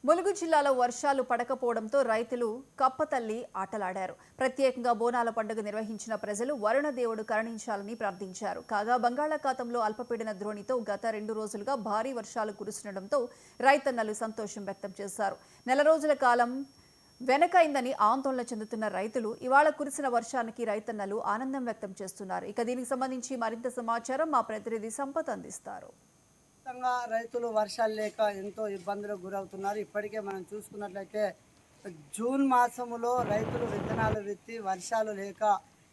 ములుగు జిల్లాలో వర్షాలు పడకపోవడంతో రైతులు కప్పతల్లి ఆటలాడారు. ప్రత్యేకంగా బోనాల పండుగ నిర్వహించిన ప్రజలు వరుణ దేవుడు కరుణించాలని ప్రార్థించారు. కాగా బంగాళాఖాతంలో అల్పపీడన ద్రోణితో గత 2 రోజులుగా భారీ వర్షాలు కురుస్తుండటంతో రైతన్నలు సంతోషం వ్యక్తం చేశారు. నెల రోజుల కాలం వెనకైందని ఆందోళన చెందుతున్న రైతులు ఇవాళ కురిసిన వర్షానికి రైతన్నలు ఆనందం వ్యక్తం చేస్తున్నారు. ఇక దీనికి సంబంధించి మరింత సమాచారం మా ప్రతినిధి సంపత్ అందిస్తారు. రైతులు వర్షాలు లేక ఎంతో ఇబ్బందులకు గురవుతున్నారు. ఇప్పటికే మనం చూసుకున్నట్లయితే జూన్ మాసంలో రైతులు విత్తనాలు విత్తి వర్షాలు లేక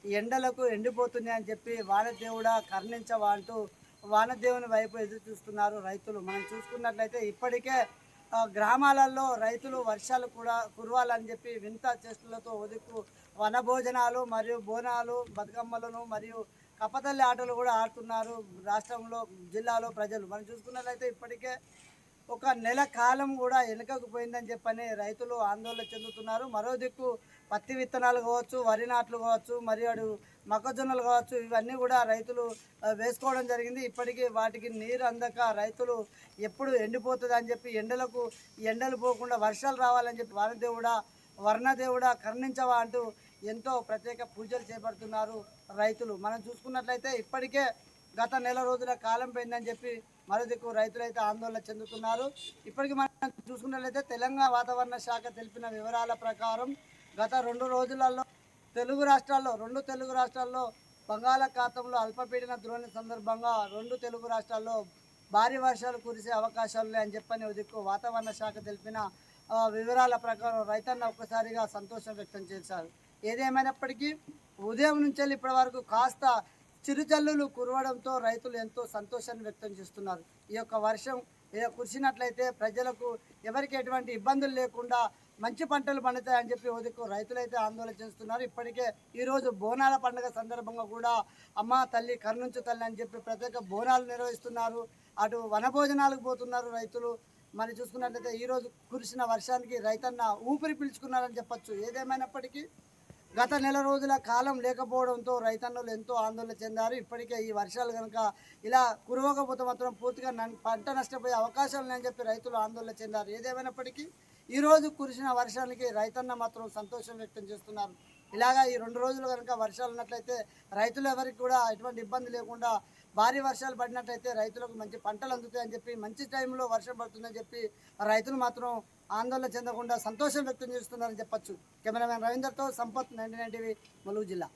ఎండలకు ఎండిపోతున్నాయి అని చెప్పి వానదేవుడా కరుణించవా అంటూ వానదేవుని వైపు ఎదురు చూస్తున్నారు రైతులు. మనం చూసుకున్నట్లయితే ఇప్పటికే గ్రామాలలో రైతులు వర్షాలు కూడా కురవాలని చెప్పి వింత చేష్టలతో ఒదుకు వనభోజనాలు మరియు బోనాలు బతుకమ్మలను మరియు కప్పతల్లి ఆటలు కూడా ఆడుతున్నారు రాష్ట్రంలో జిల్లాలో ప్రజలు. మనం చూసుకున్నట్లయితే ఇప్పటికే ఒక నెల కాలం కూడా వెనుకకు పోయిందని చెప్పని రైతులు ఆందోళన చెందుతున్నారు. మరో దిక్కు పత్తి విత్తనాలు కావచ్చు, వరి నాట్లు కావచ్చు, మరియు మొక్కజొన్నలు కావచ్చు, ఇవన్నీ కూడా రైతులు వేసుకోవడం జరిగింది. ఇప్పటికీ వాటికి నీరు అందక రైతులు ఎప్పుడు ఎండిపోతుంది అని చెప్పి ఎండలు పోకుండా వర్షాలు రావాలని చెప్పి వర్ణదేవుడా కరుణించవా అంటూ ఎంతో ప్రత్యేక పూజలు చేపడుతున్నారు రైతులు. మనం చూసుకున్నట్లయితే ఇప్పటికే గత నెల రోజుల కాలం పోయిందని చెప్పి మరోదిక్కు రైతులైతే ఆందోళన చెందుతున్నారు. ఇప్పటికీ మనం చూసుకున్నట్లయితే తెలంగాణ వాతావరణ శాఖ తెలిపిన వివరాల ప్రకారం గత 2 రోజులలో రెండు తెలుగు రాష్ట్రాల్లో బంగాళాఖాతంలో అల్పపీడన ద్రోణి సందర్భంగా 2 తెలుగు రాష్ట్రాల్లో భారీ వర్షాలు కురిసే అవకాశాలు ఉన్నాయని చెప్పని దిక్కు వాతావరణ శాఖ తెలిపిన వివరాల ప్రకారం రైతన్న ఒక్కసారిగా సంతోషం వ్యక్తం చేశారు. ఏదేమైనప్పటికీ ఉదయం నుంచి ఇప్పటి వరకు కాస్త చిరుజల్లులు కురవడంతో రైతులు ఎంతో సంతోషాన్ని వ్యక్తం చేస్తున్నారు. ఈ యొక్క వర్షం కురిసినట్లయితే ప్రజలకు ఎవరికి ఎటువంటి ఇబ్బందులు లేకుండా మంచి పంటలు పండుతాయని చెప్పి ఓదికు రైతులైతే ఆందోళన చేస్తున్నారు. ఇప్పటికే ఈరోజు బోనాల పండుగ సందర్భంగా కూడా అమ్మ తల్లి కరుణించు తల్లి అని చెప్పి ప్రత్యేక బోనాలు నిర్వహిస్తున్నారు. అటు వనభోజనాలకు పోతున్నారు రైతులు. మరి చూసుకున్నట్లయితే ఈరోజు కురిసిన వర్షానికి రైతన్న ఊపిరి పీల్చుకున్నారని చెప్పచ్చు. ఏదేమైనప్పటికీ గత నెల రోజుల కాలం లేకపోవడంతో రైతన్నలు ఎంతో ఆందోళన చెందారు. ఇప్పటికే ఈ వర్షాలు కనుక ఇలా కురవకపోతే మాత్రం పూర్తిగా పంట నష్టపోయే అవకాశాలు ఉన్నాయని చెప్పి రైతులు ఆందోళన చెందారు. ఏదేమైనప్పటికీ ఈరోజు కురిసిన వర్షానికి రైతన్న మాత్రం సంతోషం వ్యక్తం చేస్తున్నారు. ఇలాగా ఈ 2 రోజులు కనుక వర్షాలు ఉన్నట్లయితే రైతులు ఎవరికి కూడా ఎటువంటి ఇబ్బంది లేకుండా భారీ వర్షాలు పడినట్లయితే రైతులకు మంచి పంటలు అందుతాయని చెప్పి మంచి టైంలో వర్షం పడుతుందని చెప్పి రైతులు మాత్రం ఆందోళన చెందకుండా సంతోషం వ్యక్తం చేస్తున్నారని చెప్పచ్చు. కెమెరామెన్ రవీందర్తో సంపత్, 99 టీవీ, ములుగు జిల్లా.